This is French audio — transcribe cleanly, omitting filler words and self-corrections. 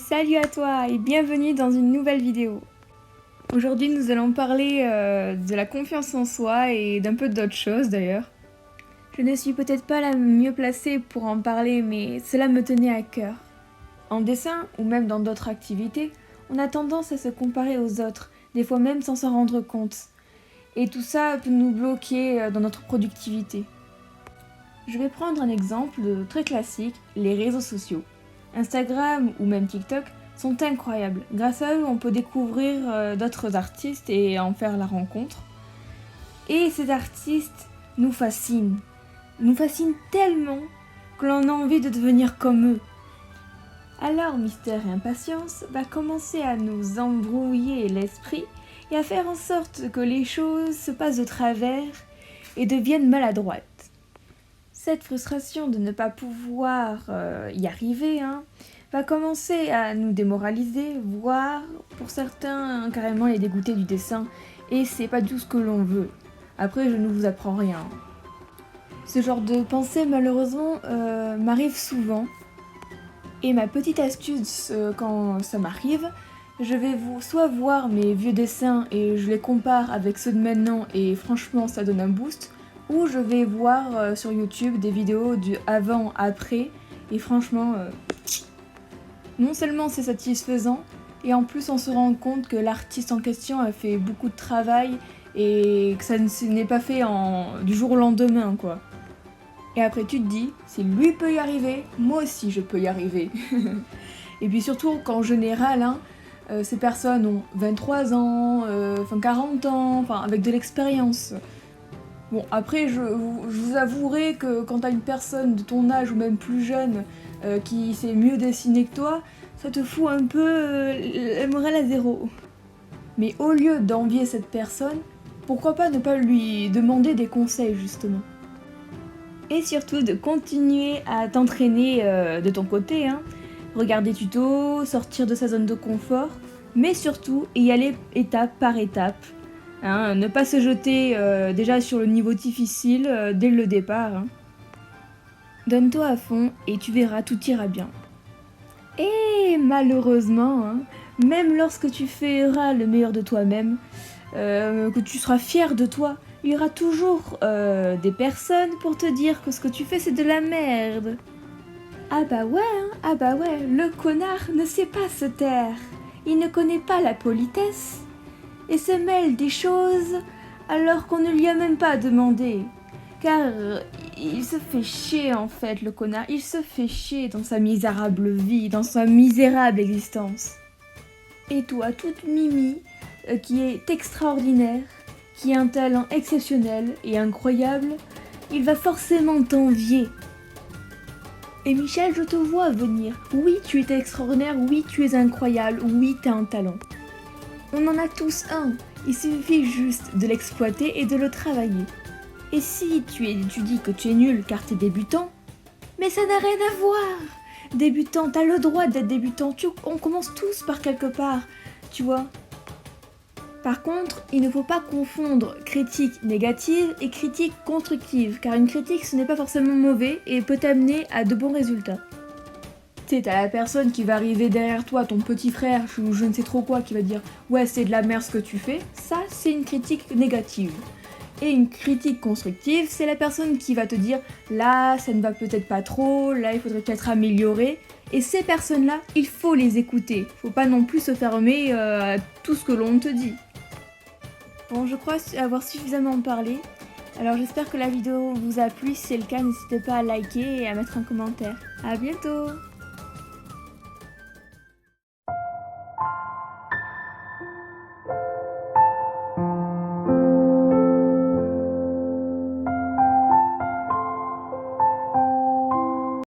salut à toi et bienvenue dans une nouvelle vidéo. Aujourd'hui nous allons parler de la confiance en soi et d'un peu d'autres choses d'ailleurs. Je ne suis peut-être pas la mieux placée pour en parler mais cela me tenait à cœur. En dessin ou même dans d'autres activités, on a tendance à se comparer aux autres, des fois même sans s'en rendre compte. Et tout ça peut nous bloquer dans notre productivité. Je vais prendre un exemple très classique, les réseaux sociaux. Instagram ou même TikTok sont incroyables. Grâce à eux, on peut découvrir d'autres artistes et en faire la rencontre. Et ces artistes nous fascinent tellement que l'on a envie de devenir comme eux. Alors Mystère et Impatience va commencer à nous embrouiller l'esprit et à faire en sorte que les choses se passent de travers et deviennent maladroites. Cette frustration de ne pas pouvoir y arriver va commencer à nous démoraliser, voire pour certains carrément les dégoûter du dessin, et c'est pas du tout ce que l'on veut. Après, je ne vous apprends rien. Ce genre de pensée malheureusement m'arrive souvent, et ma petite astuce quand ça m'arrive, je vais soit voir mes vieux dessins et je les compare avec ceux de maintenant et franchement ça donne un boost, ou je vais voir sur YouTube des vidéos du avant-après et franchement, non seulement c'est satisfaisant, et en plus on se rend compte que l'artiste en question a fait beaucoup de travail et que ça n'est pas fait du jour au lendemain quoi. Et après tu te dis, si lui peut y arriver, moi aussi je peux y arriver. Et puis surtout qu'en général, ces personnes ont 23 ans, 40 ans, avec de l'expérience. Bon, après, je vous avouerai que quand t'as une personne de ton âge ou même plus jeune qui sait mieux dessiner que toi, ça te fout un peu le moral à zéro. Mais au lieu d'envier cette personne, pourquoi pas ne pas lui demander des conseils justement. Et surtout de continuer à t'entraîner de ton côté, regarder des tutos, sortir de sa zone de confort, mais surtout y aller étape par étape. Ne pas se jeter déjà sur le niveau difficile dès le départ. Donne-toi à fond et tu verras, tout ira bien. Et malheureusement, même lorsque tu feras le meilleur de toi-même, que tu seras fier de toi, il y aura toujours des personnes pour te dire que ce que tu fais c'est de la merde. Ah bah ouais, le connard ne sait pas se taire. Il ne connaît pas la politesse. Et se mêle des choses alors qu'on ne lui a même pas demandé. Car il se fait chier en fait, le connard. Il se fait chier dans sa misérable vie, dans sa misérable existence. Et toi, toute Mimi, qui est extraordinaire, qui a un talent exceptionnel et incroyable, il va forcément t'envier. Et Michel, je te vois venir. Oui, tu es extraordinaire, oui, tu es incroyable, oui, tu as un talent. On en a tous un, il suffit juste de l'exploiter et de le travailler. Et si tu dis que tu es nul car tu es débutant, mais ça n'a rien à voir. Débutant, t'as le droit d'être débutant, on commence tous par quelque part, tu vois. Par contre, il ne faut pas confondre critique négative et critique constructive, car une critique ce n'est pas forcément mauvais et peut t'amener à de bons résultats. Tu sais, t'as la personne qui va arriver derrière toi, ton petit frère, ou je ne sais trop quoi, qui va dire « Ouais, c'est de la merde ce que tu fais », ça, c'est une critique négative. Et une critique constructive, c'est la personne qui va te dire « Là, ça ne va peut-être pas trop, là, il faudrait peut-être améliorer ». Et ces personnes-là, il faut les écouter. Faut pas non plus se fermer à tout ce que l'on te dit. Bon, je crois avoir suffisamment parlé. Alors j'espère que la vidéo vous a plu. Si c'est le cas, n'hésitez pas à liker et à mettre un commentaire. À bientôt!